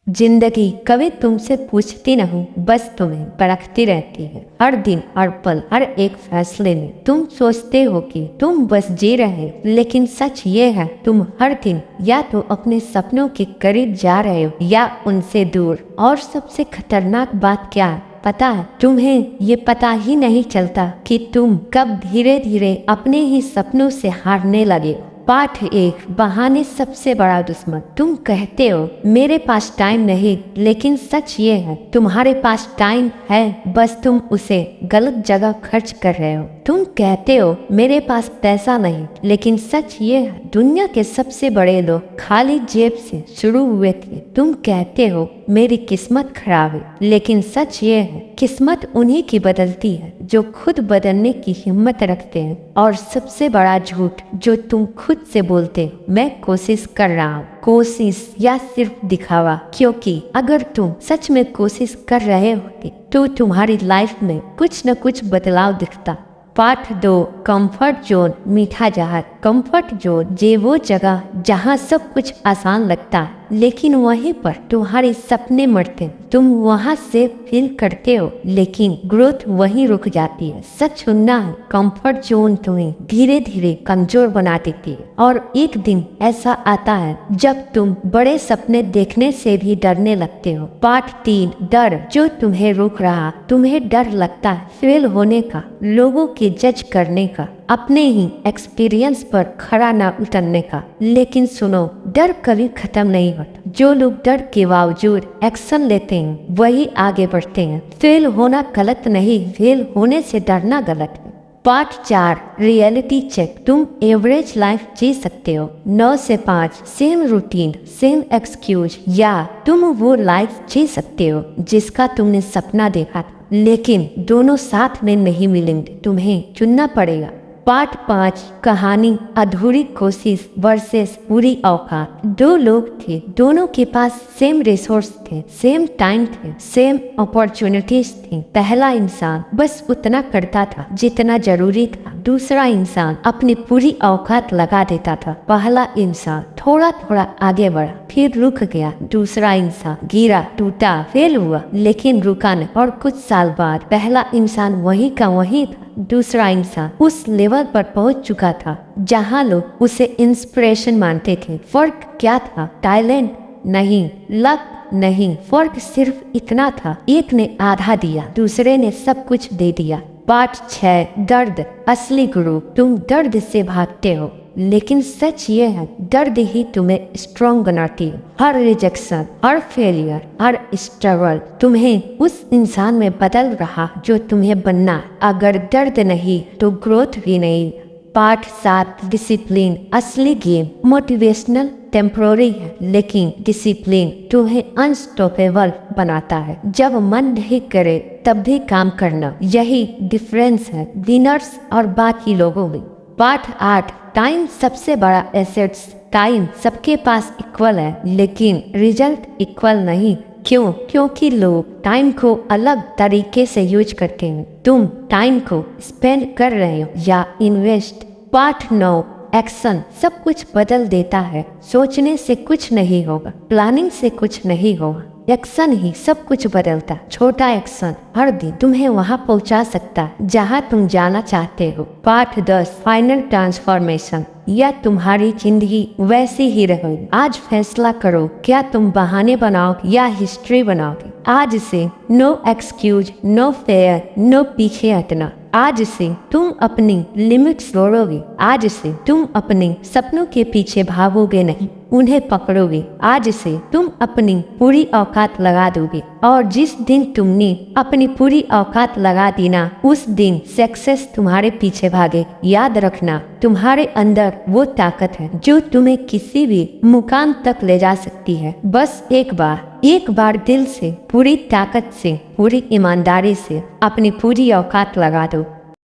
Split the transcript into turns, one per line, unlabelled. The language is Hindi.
जिंदगी कभी तुमसे पूछती नहीं, बस तुम्हें परखती रहती है। हर दिन, हर पल, हर एक फैसले में तुम सोचते हो कि तुम बस जी रहे हो, लेकिन सच ये है तुम हर दिन या तो अपने सपनों के करीब जा रहे हो या उनसे दूर। और सबसे खतरनाक बात क्या है पता है तुम्हें? ये पता ही नहीं चलता कि तुम कब धीरे धीरे अपने ही सपनों से हारने लगे। पाठ एक, बहाने सबसे बड़ा दुश्मन। तुम कहते हो मेरे पास टाइम नहीं, लेकिन सच ये है तुम्हारे पास टाइम है, बस तुम उसे गलत जगह खर्च कर रहे हो। तुम कहते हो मेरे पास पैसा नहीं, लेकिन सच ये है दुनिया के सबसे बड़े लोग खाली जेब से शुरू हुए थे। तुम कहते हो मेरी किस्मत खराब है, लेकिन सच ये है किस्मत उन्हीं की बदलती है जो खुद बदलने की हिम्मत रखते हैं। और सबसे बड़ा झूठ जो तुम खुद से बोलते हो, मैं कोशिश कर रहा हूँ। कोशिश या सिर्फ दिखावा? क्योंकि अगर तुम सच में कोशिश कर रहे होते तो तुम्हारी लाइफ में कुछ न कुछ बदलाव दिखता। पाठ दो, कंफर्ट जोन मीठा जहाज। कंफर्ट जोन ये वो जगह जहाँ सब कुछ आसान लगता है, लेकिन वहीं पर तुम्हारे सपने मरते। तुम वहाँ से फील करते हो, लेकिन ग्रोथ वहीं रुक जाती है। सच सुनना है, कंफर्ट जोन तुम्हें धीरे धीरे कमजोर बना देती है। और एक दिन ऐसा आता है जब तुम बड़े सपने देखने से भी डरने लगते हो। पाठ तीन, डर जो तुम्हें रोक रहा। तुम्हें डर लगता है फेल होने का, लोगों के जज करने का, अपने ही एक्सपीरियंस पर खरा ना उतरने का। लेकिन सुनो, डर कभी खत्म नहीं होता। जो लोग डर के बावजूद एक्शन लेते हैं वही आगे बढ़ते हैं। फेल होना गलत नहीं, फेल होने से डरना गलत है। Part 4, reality check. तुम एवरेज लाइफ जी सकते हो, 9 से 5, सेम रूटीन, सेम एक्सक्यूज, या तुम वो लाइफ जी सकते हो जिसका तुमने सपना देखा था। लेकिन दोनों साथ में नहीं मिलेंगे, तुम्हें चुनना पड़ेगा। पार्ट 5, कहानी अधूरी कोशिश वर्सेस पूरी औकात। दो लोग थे, दोनों के पास सेम रिसोर्स थे, सेम टाइम थे, सेम अपॉर्चुनिटीज थी। पहला इंसान बस उतना करता था जितना जरूरी था, दूसरा इंसान अपनी पूरी औकात लगा देता था। पहला इंसान थोड़ा थोड़ा आगे बढ़ा, फिर रुक गया। दूसरा इंसान गिरा, टूटा, फेल हुआ, लेकिन रुका नहीं। और कुछ साल बाद पहला इंसान वही का वही था, दूसरा इंसान उस लेवल पर पहुंच चुका था जहां लोग उसे इंस्पिरेशन मानते थे। फर्क क्या था? टैलेंट नहीं, लक नहीं, फर्क सिर्फ इतना था, एक ने आधा दिया, दूसरे ने सब कुछ दे दिया। पार्ट 6, दर्द असली गुरु। तुम दर्द से भागते हो, लेकिन सच ये है दर्द ही तुम्हें स्ट्रॉन्ग बनाती है। हर रिजेक्शन, हर फेलियर, हर स्ट्रगल तुम्हें उस इंसान में बदल रहा जो तुम्हें बनना। अगर दर्द नहीं तो ग्रोथ भी नहीं। पार्ट 7, डिसिप्लिन असली गेम। मोटिवेशनल टेम्पोररी है, लेकिन डिसिप्लिन तुम्हें अनस्टॉपेबल बनाता है। जब मन नहीं करे तब भी काम करना, यही डिफरेंस है विनर्स और बाकी लोगों में। पार्ट 8, टाइम सबसे बड़ा एसेट्स। टाइम सबके पास इक्वल है, लेकिन रिजल्ट इक्वल नहीं। क्यों? क्योंकि लोग टाइम को अलग तरीके से यूज करते हैं। तुम टाइम को स्पेंड कर रहे हो या इन्वेस्ट। पार्ट 9, एक्शन सब कुछ बदल देता है। सोचने से कुछ नहीं होगा, प्लानिंग से कुछ नहीं होगा, एक्शन ही सब कुछ बदलता। छोटा एक्शन हर दिन तुम्हें वहां पहुंचा सकता है जहां तुम जाना चाहते हो। Part 10, final transformation. या तुम्हारी जिंदगी वैसी ही रहेगी। आज फैसला करो, क्या तुम बहाने बनाओगे या हिस्ट्री बनाओगे। आज से no excuse, no fear, no पीछे हटना। आज से तुम अपनी लिमिट्स तोड़ोगे। आज से तुम अपने सपनों के पीछे भागोगे नहीं, उन्हें पकड़ोगे। आज से तुम अपनी पूरी औकात लगा दोगे। और जिस दिन तुमने अपनी पूरी औकात लगा दी ना, उस दिन सक्सेस तुम्हारे पीछे भागे। याद रखना, तुम्हारे अंदर वो ताकत है जो तुम्हें किसी भी मुकाम तक ले जा सकती है। बस एक बार दिल से, पूरी ताकत से, पूरी ईमानदारी से अपनी पूरी औकात लगा दो।